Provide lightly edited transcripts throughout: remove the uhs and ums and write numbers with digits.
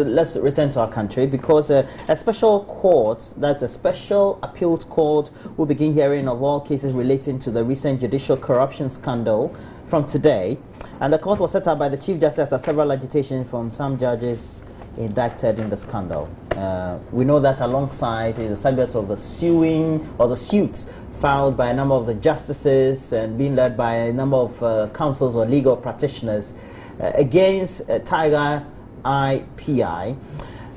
Let's return to our country, because a special court, that's a special appeals court, will begin hearing of all cases relating to the recent judicial corruption scandal from today. And the court was set up by the Chief Justice after several agitations from some judges indicted in the scandal. We know that alongside the subjects of the suing or the suits filed by a number of the justices and being led by a number of counsels or legal practitioners against Tiger IPI,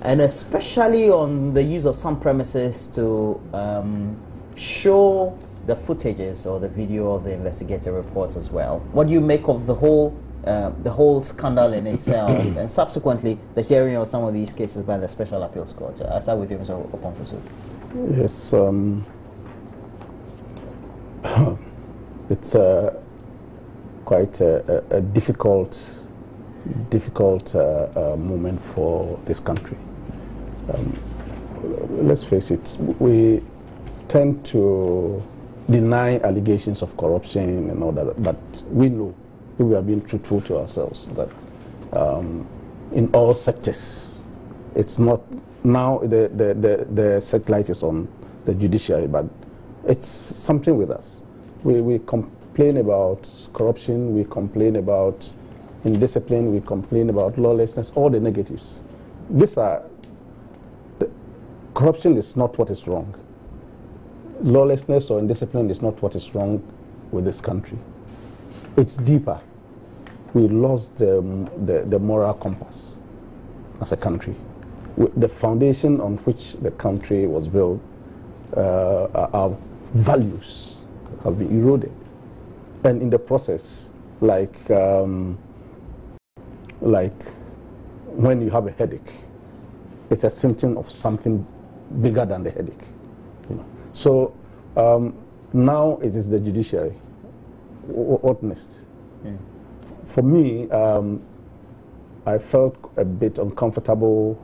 and especially on the use of some premises to show the footages or the video of the investigative reports as well. What do you make of the whole scandal in itself, and subsequently the hearing of some of these cases by the Special Appeals Court? I'll start with you, Mr. Oponfosu. Yes, it's quite a difficult moment for this country. Let's face it, we tend to deny allegations of corruption and all that, but we know, we are being truthful to ourselves, that in all sectors, it's not now the satellite is on the judiciary, but it's something with us. We complain about corruption, we complain about indiscipline, we complain about lawlessness, all the negatives. Corruption is not what is wrong. Lawlessness or indiscipline is not what is wrong with this country. It's deeper. We lost the moral compass as a country. The foundation on which the country was built, our values have been eroded. And in the process, like when you have a headache, it's a symptom of something bigger than the headache. You know? So now it is the judiciary. What next? For me, I felt a bit uncomfortable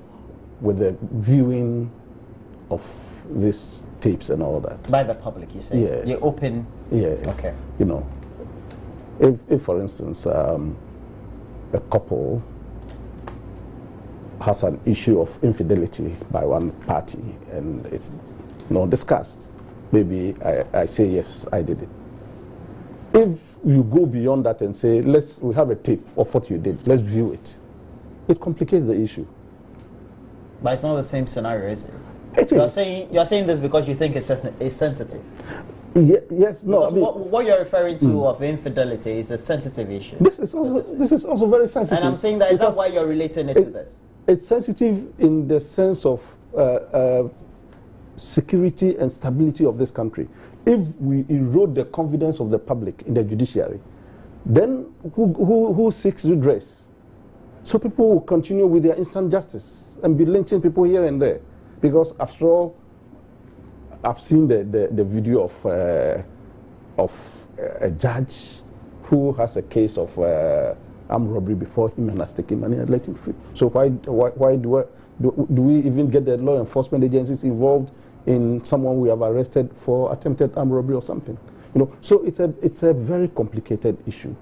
with the viewing of these tapes and all that. By the public, you say? Yes. You're open? Yes. Okay. You know, if for instance, a couple has an issue of infidelity by one party and it's discussed, maybe I say, yes, I did it. If you go beyond that and say, we have a tape of what you did, let's view it, it complicates the issue. But it's not the same scenario, is it? It is. You're saying this because you think it's sensitive. Yes, no. I mean, what you're referring to of infidelity is a sensitive issue. This is also very sensitive. And I'm saying that, is that why you're relating it to this? It's sensitive in the sense of security and stability of this country. If we erode the confidence of the public in the judiciary, then who seeks redress? So people will continue with their instant justice and be lynching people here and there. Because after all, I've seen the video of a judge who has a case of armed robbery before him and has taken money and let him free. So why do we even get the law enforcement agencies involved in someone we have arrested for attempted armed robbery or something? So it's a very complicated issue.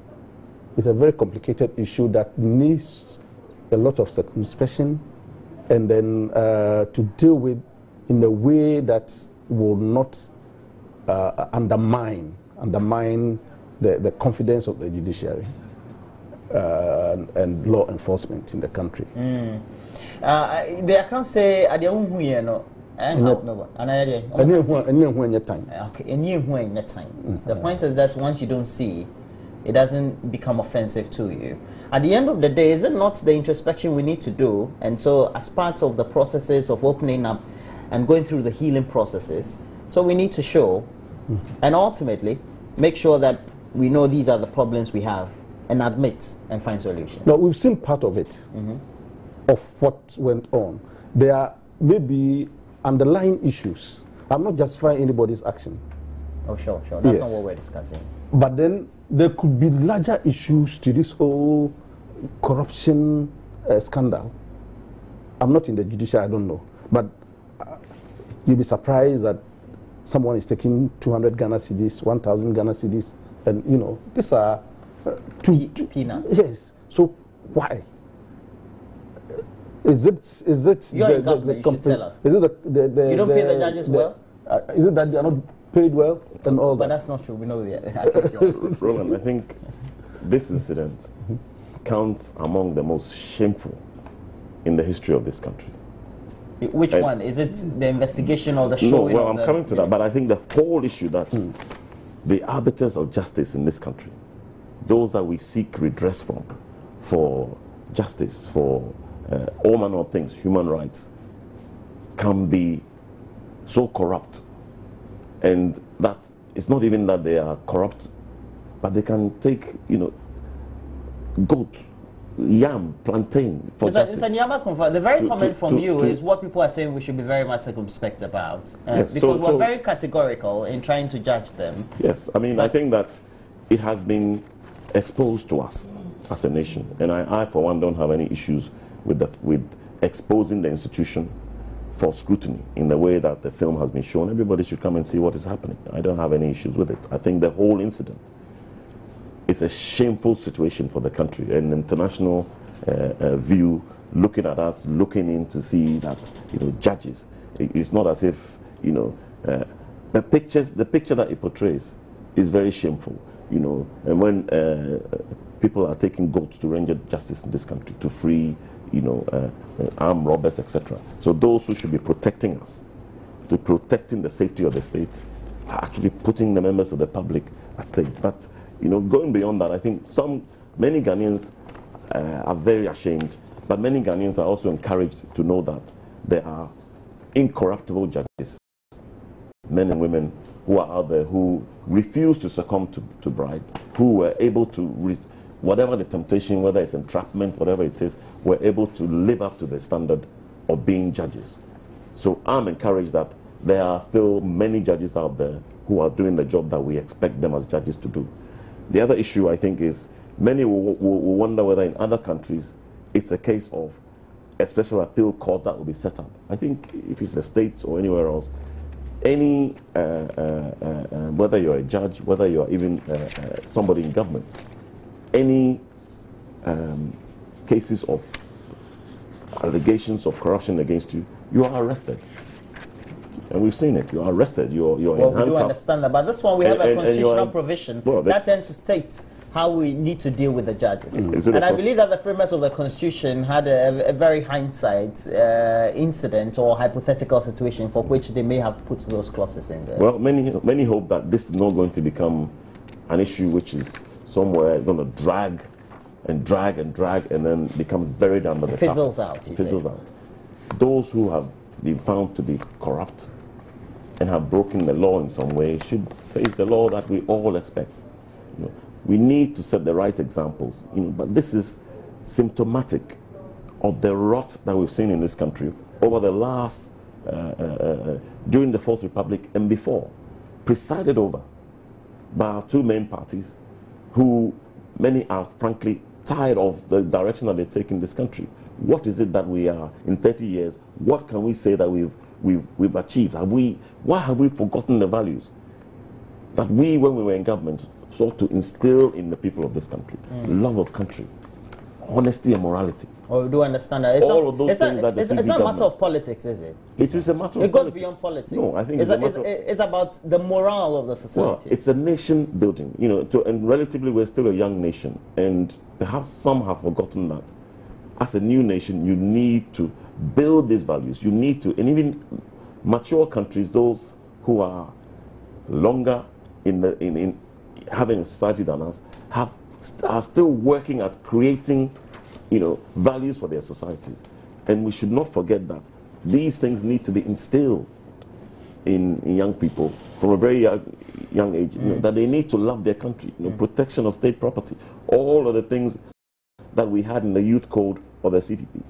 It's a very complicated issue that needs a lot of circumspection, and then to deal with in a way that will not undermine the confidence of the judiciary and law enforcement in the country. They can't say at the own The point is that once you don't see, it doesn't become offensive to you. At the end of the day, is it not the introspection we need to do? And so as part of the processes of opening up and going through the healing processes, so we need to show and ultimately make sure that we know these are the problems we have and admit and find solutions. Now, we've seen part of it, of what went on. There are maybe underlying issues. I'm not justifying anybody's action. Oh, sure. That's not what we're discussing. But then there could be larger issues to this whole corruption scandal. I'm not in the judiciary, I don't know. But you'll be surprised that someone is taking 200 Ghana cedis, 1,000 Ghana cedis, and these are peanuts. Yes. So why? Is it You're in government, you should tell us. Is it the you don't pay the judges well? Is it that they are not paid well and all but that? that's not true. We know that. Roland, I think this incident counts among the most shameful in the history of this country. Which one? Is it the investigation or the showing? No, well, I'm coming to that, but I think the whole issue that the arbiters of justice in this country, those that we seek redress from, for justice, for all manner of things, human rights, can be so corrupt. And that it's not even that they are corrupt, but they can take, goat, yam, plantain for justice. Mr. Nyama, the very comment from you is what people are saying we should be very much circumspect about. Yes, because we're very categorical in trying to judge them. Yes, I mean, I think that it has been exposed to us as a nation. And I for one, don't have any issues with exposing the institution for scrutiny in the way that the film has been shown. Everybody should come and see what is happening. I don't have any issues with it. I think the whole incident is a shameful situation for the country. An international view looking at us, looking in to see that, judges. It's not as if, the picture that it portrays is very shameful, and when people are taking goats to render justice in this country, to free, armed robbers, etc. So those who should be protecting us, to protecting the safety of the state, are actually putting the members of the public at stake. But, going beyond that, I think many Ghanaians are very ashamed, but many Ghanaians are also encouraged to know that there are incorruptible judges, men and women who are out there who refuse to succumb to bribe, who were able to, whatever the temptation, whether it's entrapment, whatever it is, were able to live up to the standard of being judges. So I'm encouraged that there are still many judges out there who are doing the job that we expect them as judges to do. The other issue, I think, is many will wonder whether in other countries it's a case of a special appeal court that will be set up. I think if it's the States or anywhere else, any, whether you're a judge, whether you're even somebody in government, any cases of allegations of corruption against you, you are arrested. And we've seen it. You are arrested. You're in handcuffs. We do understand that. But this one, we have a constitutional provision that tends to state how we need to deal with the judges. And I believe that the framers of the Constitution had a very hindsight incident or hypothetical situation for which they may have put those clauses in there. Well, many hope that this is not going to become an issue which is somewhere going to drag and then becomes buried under the carpet. Fizzles out. Fizzles out. Those who have been found to be corrupt and have broken the law in some way should face the law that we all expect. We need to set the right examples. But this is symptomatic of the rot that we've seen in this country over the last, during the Fourth Republic and before, presided over by our two main parties, who many are frankly tired of the direction that they take in this country. What is it that we are in 30 years? What can we say that we've achieved? Why have we forgotten the values that we, when we were in government, sought to instill in the people of this country? Love of country, honesty and morality. Oh, we do understand that. All of those things that the it's not a matter of politics, is it? It is a matter of It goes politics. beyond politics. No, I think it's about the morale of the society. Well, it's a nation building, and relatively we're still a young nation, and perhaps some have forgotten that as a new nation, you need to build these values. You need to, and even mature countries, those who are longer in having a society than us, are still working at creating, values for their societies. And we should not forget that these things need to be instilled in young people from a very young age, that they need to love their country, protection of state property, all of the things that we had in the youth code of the CPP.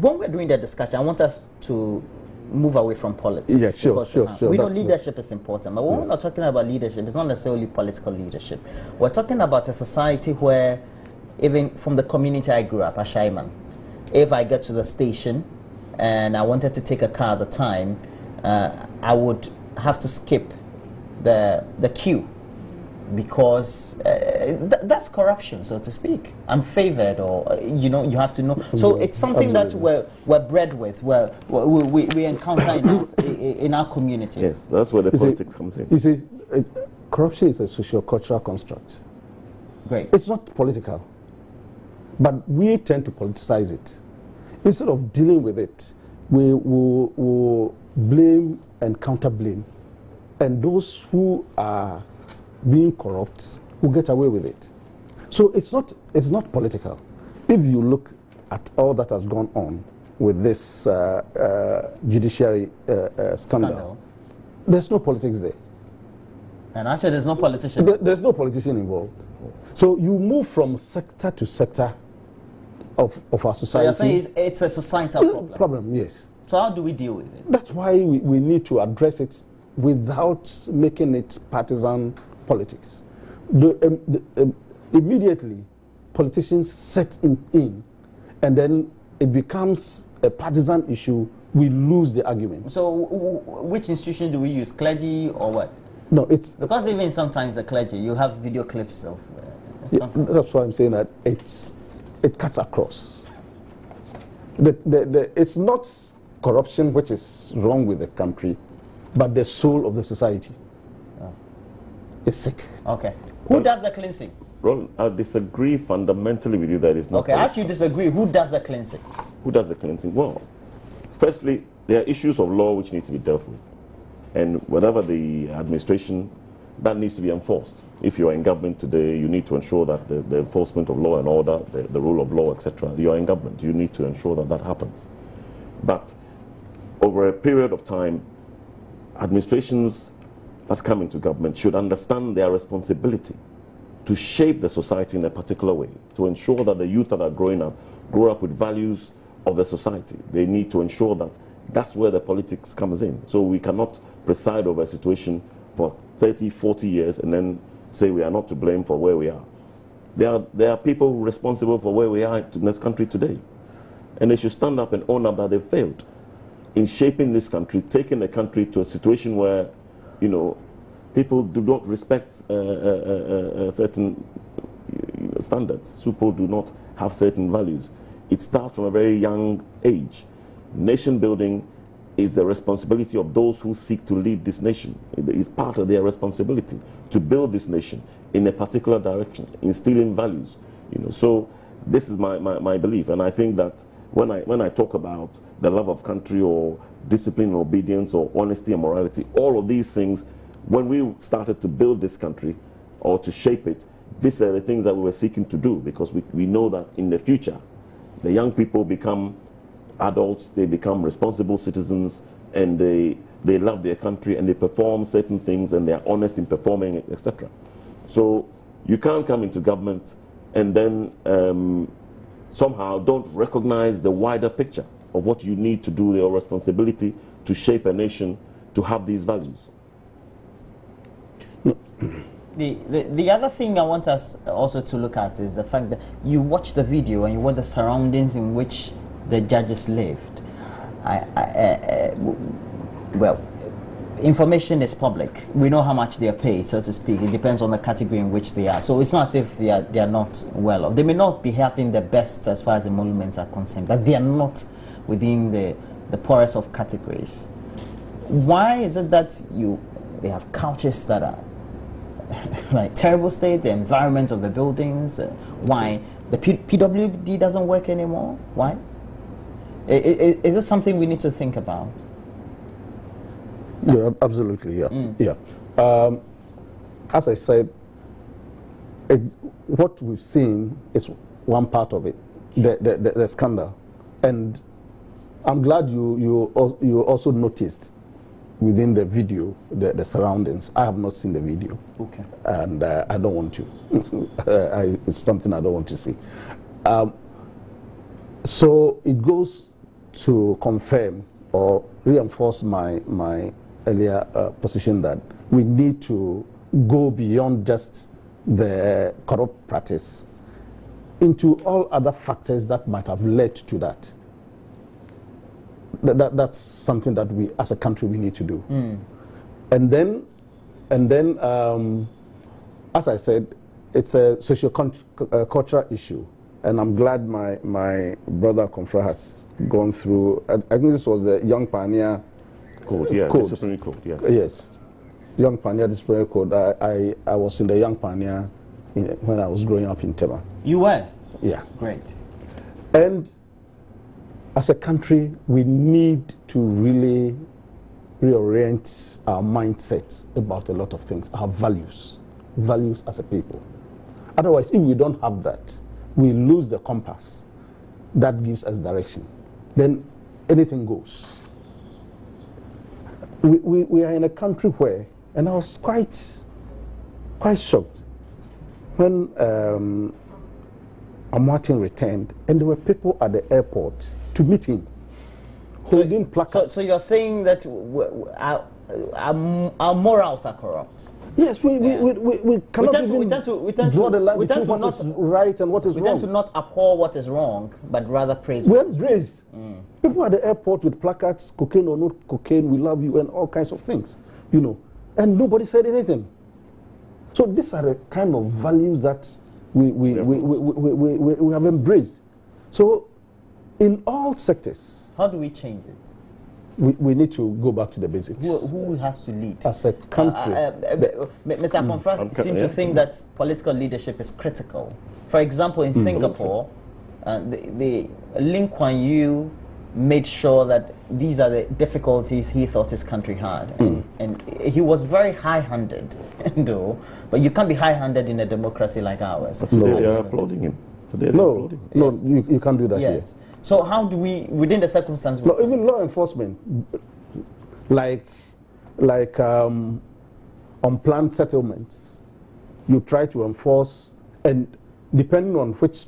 When we're doing that discussion, I want us to move away from politics. Yeah, sure. We know leadership is important, but when we're not talking about leadership, it's not necessarily political leadership. We're talking about a society where, even from the community I grew up, Ashaiman, if I get to the station and I wanted to take a car at the time, I would have to skip the queue because that's corruption, so to speak. I'm favored, or you know, you have to know. So it's something Absolutely. that we're bred with, we encounter in our communities. Yes, that's where the politics comes in. You see, corruption is a sociocultural construct. Great. It's not political, but we tend to politicize it. Instead of dealing with it, we will blame and counter-blame. And those who are being corrupt will get away with it. So it's not political. If you look at all that has gone on with this judiciary scandal, there's no politics there. And actually, there's no politician. There's no politician involved. So you move from sector to sector of our society. So you're saying it's a societal problem, yes. So how do we deal with it? That's why we need to address it without making it partisan politics. Immediately, politicians set in, and then it becomes a partisan issue, we lose the argument. So which institution do we use, clergy or what? No, it's... Because even sometimes the clergy, you have video clips of... that's why I'm saying that it cuts across. It's not corruption which is wrong with the country, but the soul of the society is sick. Okay. Who does the cleansing? Ron, I disagree fundamentally with you that it's not. Okay, as you disagree, who does the cleansing? Who does the cleansing? Well, firstly, there are issues of law which need to be dealt with. And whatever the administration, that needs to be enforced. If you're in government today, you need to ensure that the enforcement of law and order, the rule of law, etc., you're in government. You need to ensure that that happens. But over a period of time, administrations that come into government should understand their responsibility to shape the society in a particular way, to ensure that the youth that are growing up grow up with values of the society. They need to ensure that that's where the politics comes in. So we cannot preside over a situation for 30, 40 years and then say we are not to blame for where we are. There are people responsible for where we are in this country today. And they should stand up and own up that they failed in shaping this country, taking the country to a situation where, you know, people do not respect certain standards. People do not have certain values. It starts from a very young age. Nation building is the responsibility of those who seek to lead this nation. It is part of their responsibility to build this nation in a particular direction, instilling values. You know, so this is my belief, and I think that when I talk about the love of country or discipline and obedience or honesty and morality, all of these things, when we started to build this country or to shape it, these are the things that we were seeking to do, because we know that in the future, the young people become adults, they become responsible citizens, and they love their country and they perform certain things and they are honest in performing, etc. So you can't come into government and then somehow don't recognize the wider picture of what you need to do, your responsibility to shape a nation to have these values. The other thing I want us also to look at is the fact that you watch the video and you watch the surroundings in which the judges lived. Well, information is public. We know how much they are paid, so to speak. It depends on the category in which they are. So it's not as if they are not well off. They may not be having the best as far as emoluments are concerned, but they are not within the poorest of categories. Why is it that they have couches that are like terrible state, the environment of the buildings? Why the PWD doesn't work anymore? Why? Is this something we need to think about? Yeah, absolutely. Yeah, yeah. As I said, what we've seen is one part of it, the scandal, and I'm glad you also noticed within the video the surroundings. I have not seen the video, okay, and I don't want to. It's something I don't want to see. So it goes to confirm or reinforce my earlier position that we need to go beyond just the corrupt practice into all other factors that might have led to that. That's something that we, as a country, we need to do. And then as I said, it's a socio-cultural issue, and I'm glad my brother Confra has gone through. I think this was the Young Pioneer Code, disciplinary code, yes. Yes, Young Pioneer disciplinary code. I was in the Young Pioneer when I was growing up in Tema. You were? Yeah. Great. And as a country, we need to really reorient our mindsets about a lot of things, our values as a people. Otherwise, if we don't have that, we lose the compass that gives us direction. Then anything goes. We are in a country where, and I was quite shocked when Martin returned, and there were people at the airport to meet him holding placards. So you're saying that our morals are corrupt? Yes, we cannot we tend to draw the line between what is right and what is wrong. We tend to not abhor what is wrong, but rather praise we what is praise. People at the airport with placards, cocaine or not cocaine, we love you, and all kinds of things, you know. And nobody said anything. So these are the kind of values that we have embraced. So in all sectors. How do we change it? We need to go back to the basics. Who has to lead? As a country. Mr. Confra seems to think that political leadership is critical. For example, in Singapore, the Lee Kuan Yew made sure that these are the difficulties he thought his country had. And he was very high-handed, though. But you can't be high-handed in a democracy like ours. But today they are applauding him. No, you can't do that here. So how do we, within the circumstances... No, even law enforcement, like unplanned settlements, you try to enforce, and depending on which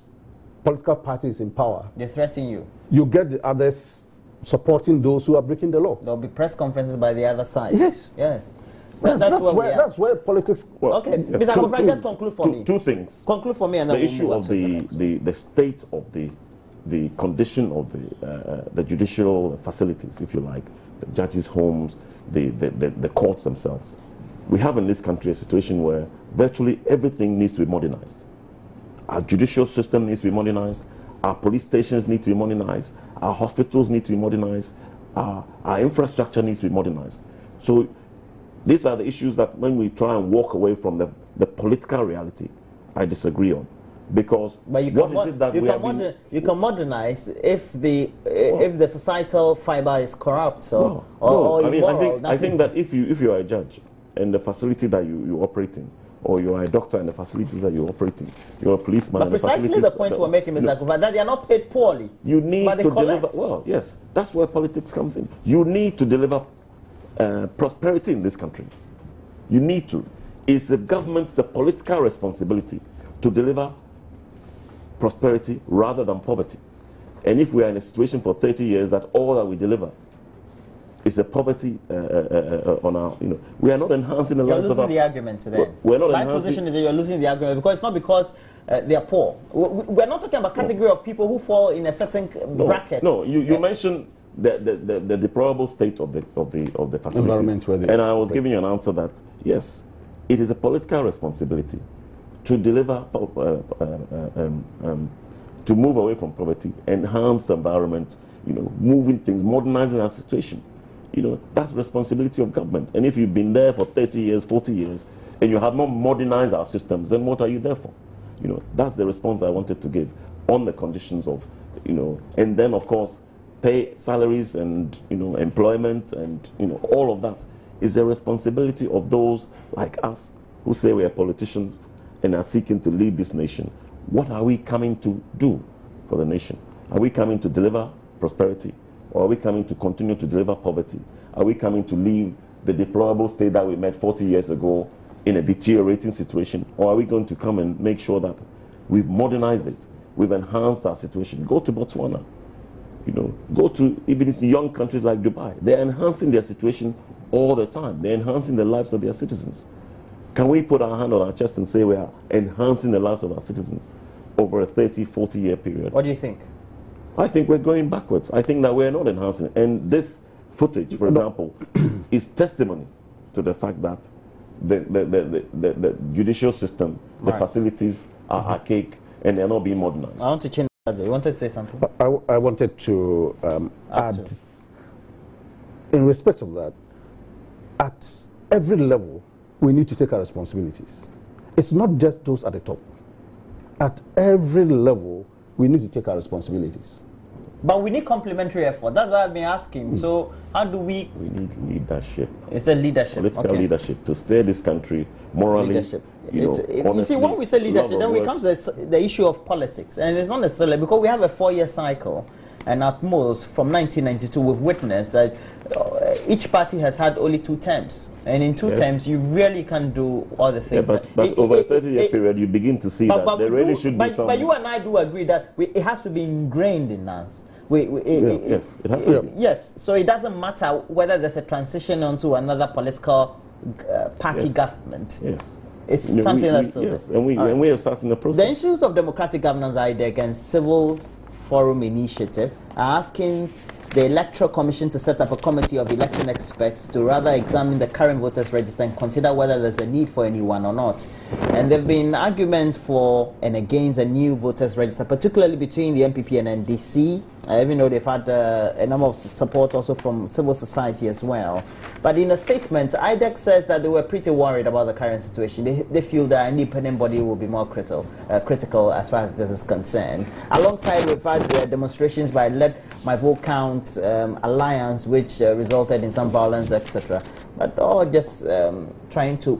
political party is in power... They threaten you. You get the others supporting those who are breaking the law. There'll be press conferences by the other side. Yes. Yes. That's where politics... Well, okay, Mr. Confra, just conclude for me. Two things. Conclude for me and then the issue of the state of the condition of the judicial facilities, if you like, the judges' homes, the courts themselves. We have in this country a situation where virtually everything needs to be modernized. Our judicial system needs to be modernized. Our police stations need to be modernized. Our hospitals need to be modernized. Our infrastructure needs to be modernized. So these are the issues that when we try and walk away from the political reality, I disagree on. Because but you can modernize if the societal fiber is corrupt or I think that if you are a judge and the facility that you operate in, or you are a doctor and the facilities that you operate in, you're a policeman. But precisely the point we're making, Mr. Confra, that they are not paid poorly. You need to deliver. Well, yes, that's where politics comes in. You need to deliver prosperity in this country. You need to. It's the government's political responsibility to deliver prosperity rather than poverty. And if we are in a situation for 30 years that all that we deliver is a poverty on our, we are not enhancing the lives of our... You're losing the argument today. My position is that you're losing the argument because it's not because they are poor. We're not talking about a category of people who fall in a certain bracket. No, you mentioned the deplorable state of the facilities. And I was giving you an answer that, yes, it is a political responsibility to deliver, to move away from poverty, enhance the environment, moving things, modernizing our situation. That's the responsibility of government. And if you've been there for 30 years, 40 years, and you have not modernized our systems, then what are you there for? That's the response I wanted to give on the conditions of, and then of course, pay salaries and, employment and, all of that is the responsibility of those like us who say we are politicians and are seeking to lead this nation. What are we coming to do for the nation? Are we coming to deliver prosperity? Or are we coming to continue to deliver poverty? Are we coming to leave the deplorable state that we met 40 years ago in a deteriorating situation? Or are we going to come and make sure that we've modernized it, we've enhanced our situation? Go to Botswana, go to even young countries like Dubai. They're enhancing their situation all the time. They're enhancing the lives of their citizens. Can we put our hand on our chest and say we are enhancing the lives of our citizens over a 30, 40-year period? What do you think? I think we're going backwards. I think that we're not enhancing it. And this footage, for example, is testimony to the fact that the judicial system, the Right. facilities are archaic and they're not being modernized. I want to change that. You wanted to say something? I wanted to add, in respect of that, at every level, we need to take our responsibilities. It's not just those at the top. At every level, we need to take our responsibilities. But we need complementary effort. That's why I've been asking. So how do we... We need leadership. It's a leadership. Political leadership to steer this country morally. Leadership. You See, when we say leadership, then it comes to the issue of politics. And it's not necessarily because we have a 4-year cycle. And at most, from 1992, we've witnessed that each party has had only 2 terms. And in 2 terms, you really can do all the things. Yeah, but over a 30-year period, you begin to see that there really should be some... But you and I do agree that it has to be ingrained in us. Yes, it has to be. Yes, so it doesn't matter whether there's a transition onto another political party government. Yes. It's something that's... Yes, and we are starting the process. The Institute of Democratic Governance, IDEC, and Civil Forum Initiative are asking the Electoral Commission to set up a committee of election experts to rather examine the current voters register and consider whether there's a need for anyone or not. And there have been arguments for and against a new voters register, particularly between the MPP and NDC. Even though they've had a number of support also from civil society as well. But in a statement, IDEC says that they were pretty worried about the current situation. They feel that an independent body will be more critical as far as this is concerned. Alongside, we've had demonstrations by Let My Vote Count Alliance, which resulted in some violence, etc. But all just trying to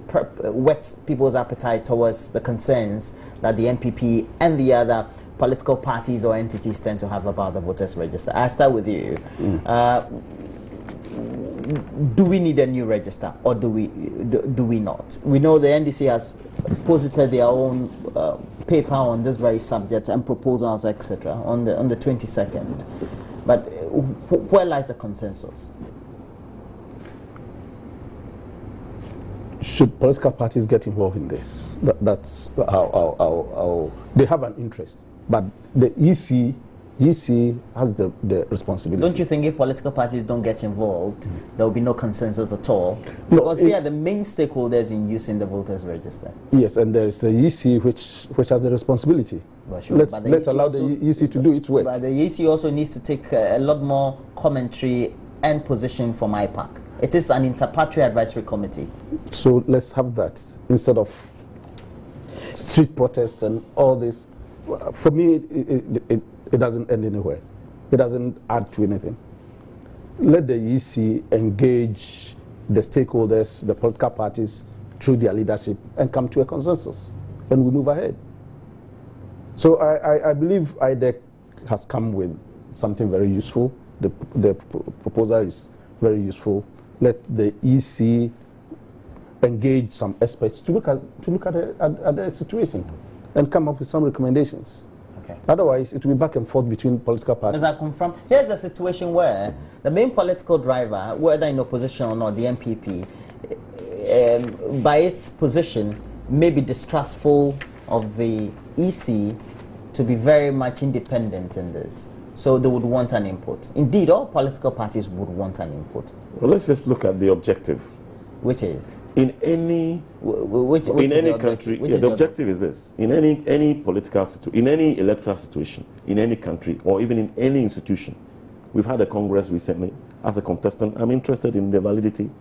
whet people's appetite towards the concerns that the NPP and the other political parties or entities tend to have about the voters register. I'll start with you. Do we need a new register or do we not? We know the NDC has posited their own paper on this very subject and proposals, etc. on the 22nd. But where lies the consensus? Should political parties get involved in this? That's how they have an interest. But the EC has the responsibility. Don't you think if political parties don't get involved, there will be no consensus at all? Because they are the main stakeholders in using the voters register. Yes, and there is the EC which has the responsibility. Well, sure. Let's allow the EC to do its work. But the EC also needs to take a lot more commentary and position from IPAC. It is an inter-party advisory committee. So let's have that instead of street protests and all this. For me, it doesn't end anywhere. It doesn't add to anything. Let the EC engage the stakeholders, the political parties, through their leadership and come to a consensus, and we move ahead. So I believe IDEC has come with something very useful. The proposal is very useful. Let the EC engage some experts to look at the situation and come up with some recommendations. Okay. Otherwise, it will be back and forth between political parties. Does that confirm? Here's a situation where the main political driver, whether in opposition or not, the MPP, by its position, may be distrustful of the EC to be very much independent in this. So they would want an input. Indeed, all political parties would want an input. Well, let's just look at the objective. Which is? In any country, the objective is this: in any political situation, in any electoral situation, in any country, or even in any institution. We've had a Congress recently. As a contestant, I'm interested in the validity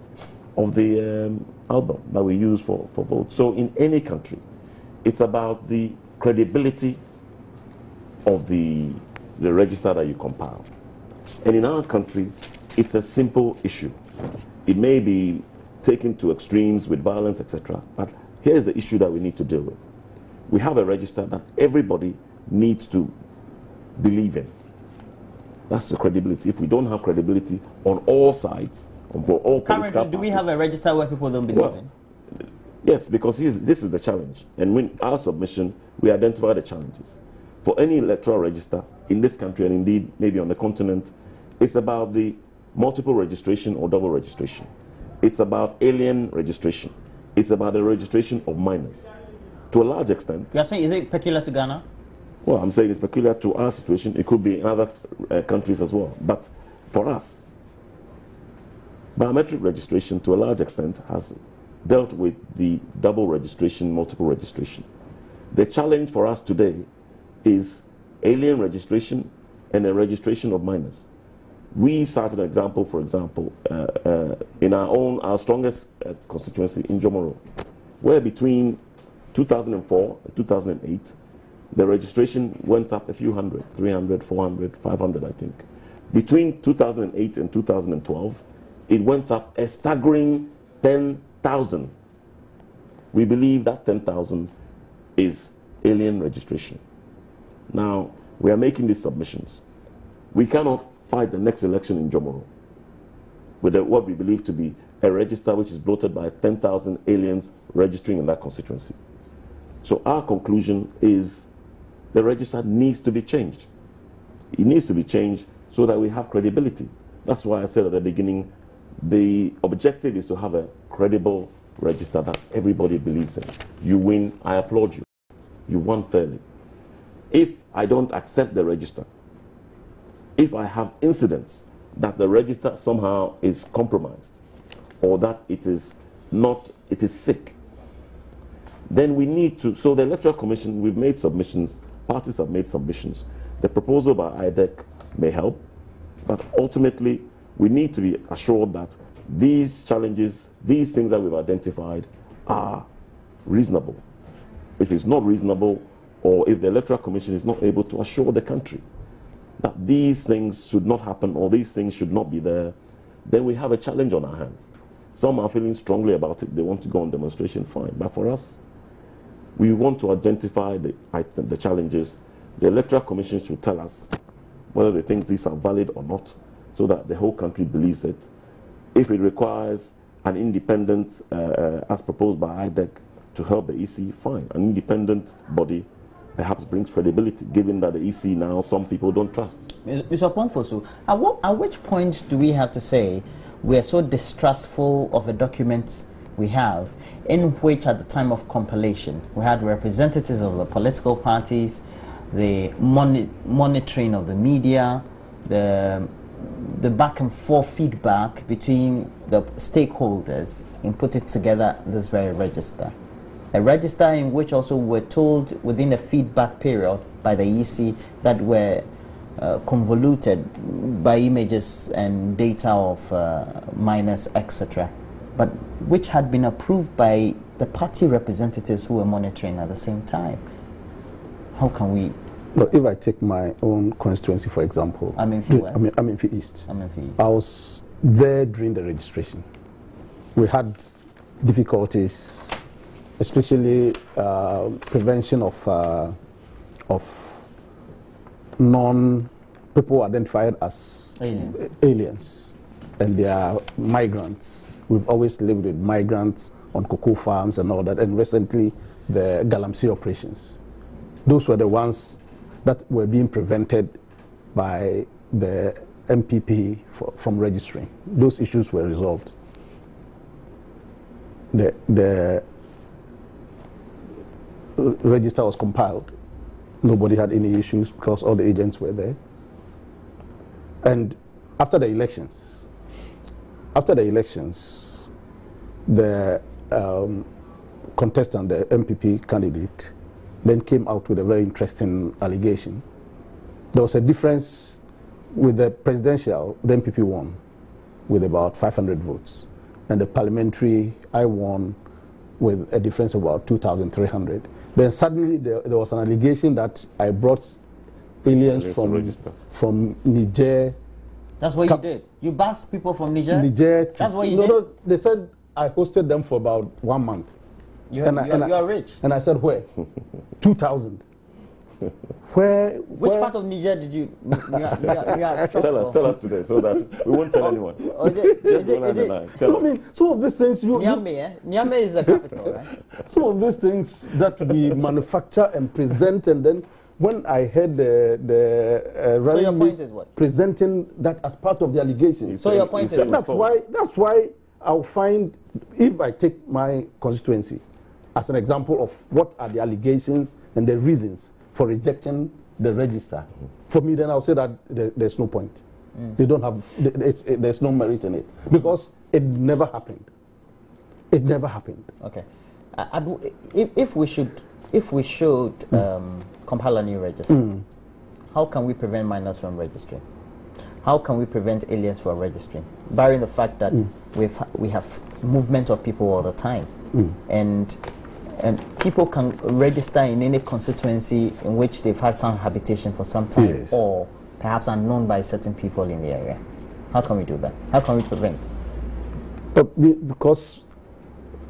of the album that we use for votes. So in any country, it's about the credibility of the register that you compile. And in our country, it's a simple issue. It may be taken to extremes with violence, etc. But here's the issue that we need to deal with. We have a register that everybody needs to believe in. That's the credibility. If we don't have credibility on all sides, on all political parties... Do we have a register where people don't believe in? Yes, because this is the challenge. And in our submission, we identify the challenges. For any electoral register in this country, and indeed maybe on the continent, it's about the multiple registration or double registration. It's about alien registration. It's about the registration of minors. To a large extent... You're saying, is it peculiar to Ghana? Well, I'm saying it's peculiar to our situation. It could be in other countries as well. But for us, biometric registration to a large extent has dealt with the double registration, multiple registration. The challenge for us today is alien registration and the registration of minors. We cited an example, for example, in our strongest constituency in Jomoro, where between 2004 and 2008, the registration went up a few hundred, 300, 400, 500, I think. Between 2008 and 2012, it went up a staggering 10,000. We believe that 10,000 is alien registration. Now, we are making these submissions. We cannot fight the next election in Jomoro with what we believe to be a register which is bloated by 10,000 aliens registering in that constituency. So our conclusion is the register needs to be changed. It needs to be changed so that we have credibility. That's why I said at the beginning, the objective is to have a credible register that everybody believes in. You win, I applaud you. You won fairly. If I don't accept the register, if I have incidents that the register somehow is compromised or that it is sick, then we need to, so the Electoral Commission, we've made submissions, parties have made submissions. The proposal by IDEC may help, but ultimately we need to be assured that these challenges, these things that we've identified are reasonable. If it's not reasonable, or if the Electoral Commission is not able to assure the country that these things should not happen or these things should not be there, then we have a challenge on our hands. Some are feeling strongly about it, they want to go on demonstration, fine. But for us, we want to identify the challenges. The Electoral Commission should tell us whether they think these are valid or not, so that the whole country believes it. If it requires an independent, as proposed by IDEC, to help the EC, fine. An independent body perhaps brings credibility, given that the EC now some people don't trust. Mr. Pomfosu, at which point do we have to say we are so distrustful of the documents we have, in which at the time of compilation we had representatives of the political parties, the monitoring of the media, the back and forth feedback between the stakeholders in putting together this very register? A register in which also we're told within a feedback period by the EC that were convoluted by images and data of minors, etc., but which had been approved by the party representatives who were monitoring at the same time. How can we? Look, if I take my own constituency, for example, I'm in East. I was there during the registration. We had difficulties, especially prevention of people identified as aliens, and they are migrants. We've always lived with migrants on cocoa farms and all that, and recently the Galamsey operations. Those were the ones that were being prevented by the MPP from registering. Those issues were resolved. The register was compiled. Nobody had any issues because all the agents were there. And after the elections, the contestant, the MPP candidate, then came out with a very interesting allegation. There was a difference with the presidential. The MPP won with about 500 votes, and the parliamentary, I won with a difference of about 2,300. Then suddenly there was an allegation that I brought aliens from Niger. That's what you did? You basked people from Niger? Niger. That's what you did? No, they said I hosted them for about 1 month. You are rich. And I said, where? 2,000. Which part of Niger did you tell us today, so that we won't tell anyone. Some of these things Niamey is the capital, right? Some of these things that we manufacture and present, and then when I heard so your point is what? Presenting that as part of the allegations. So your point is that's why I'll find, if I take my constituency as an example of what are the allegations and the reasons for rejecting the register, for me, then I'll say that there's no point. They don't have, there's no merit in it, because it never happened. It never happened. Okay. If we should compile a new register, how can we prevent minors from registering? How can we prevent aliens from registering? Barring the fact that we have movement of people all the time, and people can register in any constituency in which they've had some habitation for some time, yes, or perhaps are known by certain people in the area. How can we do that? How can we prevent? Because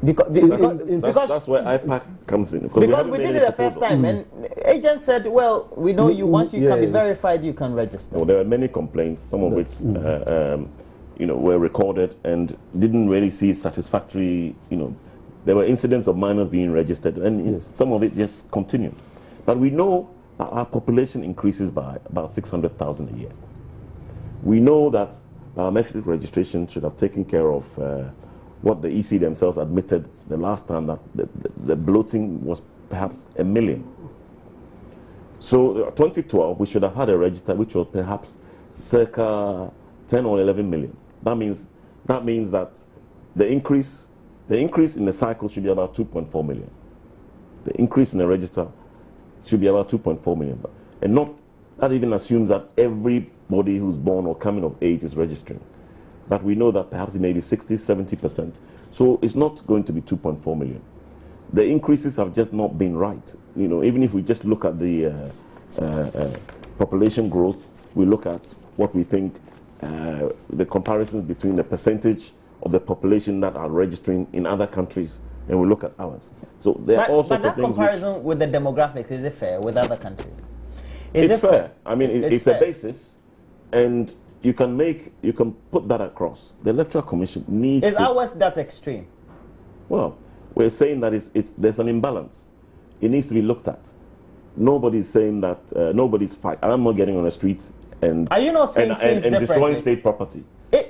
that's where IPAC comes in. Because we did it the first time, and agent said, "Well, we know you. Once you can be verified, you can register." Well, there were many complaints, some of which were recorded and didn't really see satisfactory. There were incidents of minors being registered, and some of it just continued. But we know that our population increases by about 600,000 a year. We know that biometric registration should have taken care of what the EC themselves admitted the last time, that the bloating was perhaps 1 million. So 2012, we should have had a register which was perhaps circa 10 or 11 million. That means that the increase in the cycle should be about 2.4 million. The increase in the register should be about 2.4 million. And that even assumes that everybody who's born or coming of age is registering. But we know that perhaps it may be 60, 70%. So it's not going to be 2.4 million. The increases have just not been right. Even if we just look at the population growth, we look at what we think the comparisons between the percentage of the population that are registering in other countries, and we look at ours. So there are also that comparison with the demographics, is it fair with other countries? It's fair. I mean, it's a basis, and you can put that across. The Electoral Commission needs. Is ours that extreme? Well, we're saying that there's an imbalance. It needs to be looked at. Nobody's saying that nobody's fight. I'm not getting on the streets and are you not saying things and destroying state property.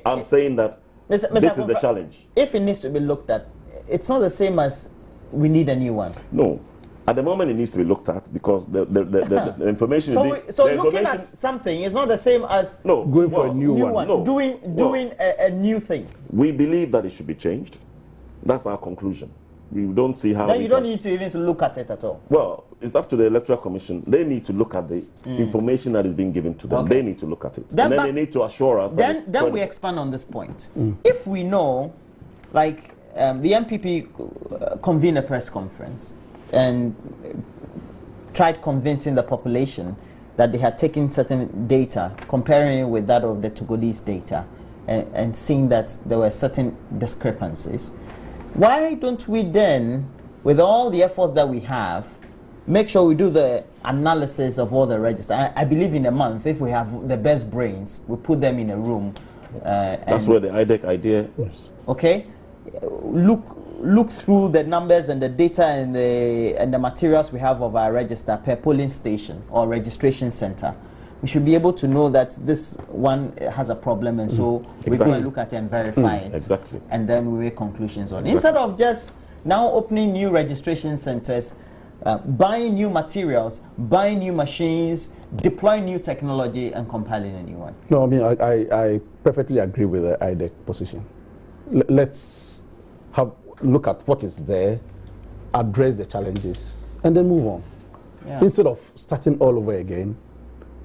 I'm saying that this is the challenge. If it needs to be looked at, it's not the same as we need a new one. No. At the moment, it needs to be looked at because the information. So looking at something is not the same as going for a new one. No. Doing a new thing. We believe that it should be changed. That's our conclusion. We don't see how. Then you don't need to even look at it at all. Well, it's up to the Electoral Commission. They need to look at the information that is being given to them. Okay. They need to look at it, and then they need to assure us. Then we expand on this point. If we know, like the MPP convened a press conference and tried convincing the population that they had taken certain data, comparing it with that of the Togolese data, and seeing that there were certain discrepancies. Why don't we then, with all the efforts that we have, make sure we do the analysis of all the registers? I believe in a month, if we have the best brains, we put them in a room. That's where the IDEC idea is. Okay? Look through the numbers and the data and the materials we have of our register per polling station or registration center. We should be able to know that this one has a problem, and so we're going to look at it and verify it. Exactly. And then we make conclusions on it. Instead of just now opening new registration centers, buying new materials, buying new machines, deploying new technology, and compiling a new one. No, I mean, I perfectly agree with the IDEC position. Let's look at what is there, address the challenges, and then move on. Yeah. Instead of starting all over again,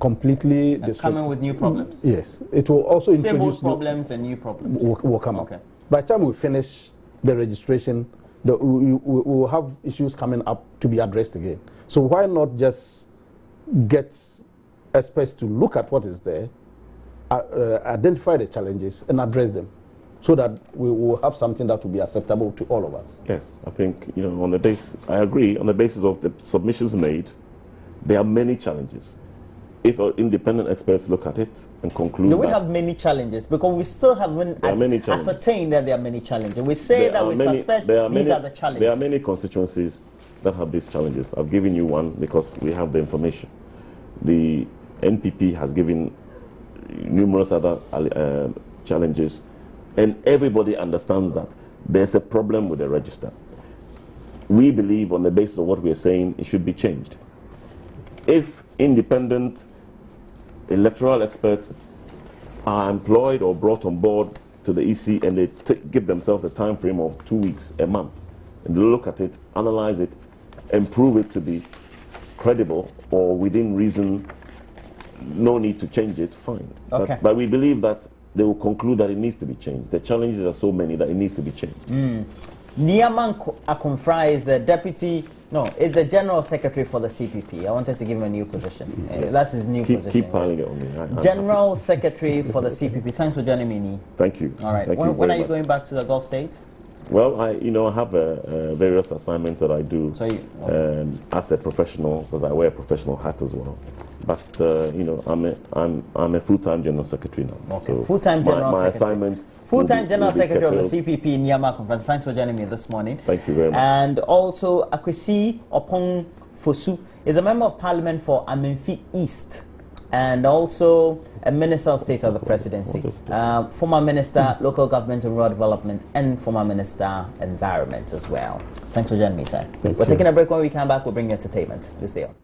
completely coming with new problems. Yes, it will also same introduce old problems and new problems. Will come up. By the time we finish the registration, we will have issues coming up to be addressed again. So why not just get experts to look at what is there, identify the challenges, and address them, so that we will have something that will be acceptable to all of us. Yes, I think on the basis, I agree. On the basis of the submissions made, there are many challenges. If independent experts look at it and conclude we have many challenges, because we still haven't ascertained that there are many challenges. We say that we suspect these are the challenges. There are many constituencies that have these challenges. I've given you one because we have the information. The NPP has given numerous other challenges, and everybody understands that there's a problem with the register. We believe, on the basis of what we're saying, it should be changed. If independent electoral experts are employed or brought on board to the EC and they give themselves a time frame of 2 weeks, a month, and they look at it, analyze it, and prove it to be credible or within reason, no need to change it, fine. Okay. But we believe that they will conclude that it needs to be changed. The challenges are so many that it needs to be changed. Niaman Akomfra is is the General Secretary for the CPP. I wanted to give him a new position. That's his new position. Keep piling it on me. General Secretary for the CPP. Thanks for joining me, Ni. Thank you. All right. When are you going back to the Gulf States? Well, I have various assignments that I do as a professional, because I wear a professional hat as well. But I'm a full-time General Secretary now. Okay. So full-time General Secretary. My assignments. Full-time General Secretary of the CPP in Niaman Conference. Thanks for joining me this morning. Thank you very much. And also, Akwesi Opong Fosu is a member of Parliament for Amenfi East, and also a Minister of State of the Presidency, former Minister, Local Government and Rural Development, and former Minister, Environment as well. Thanks for joining me, sir. We're taking a break. When we come back, we'll bring you entertainment. Please stay on.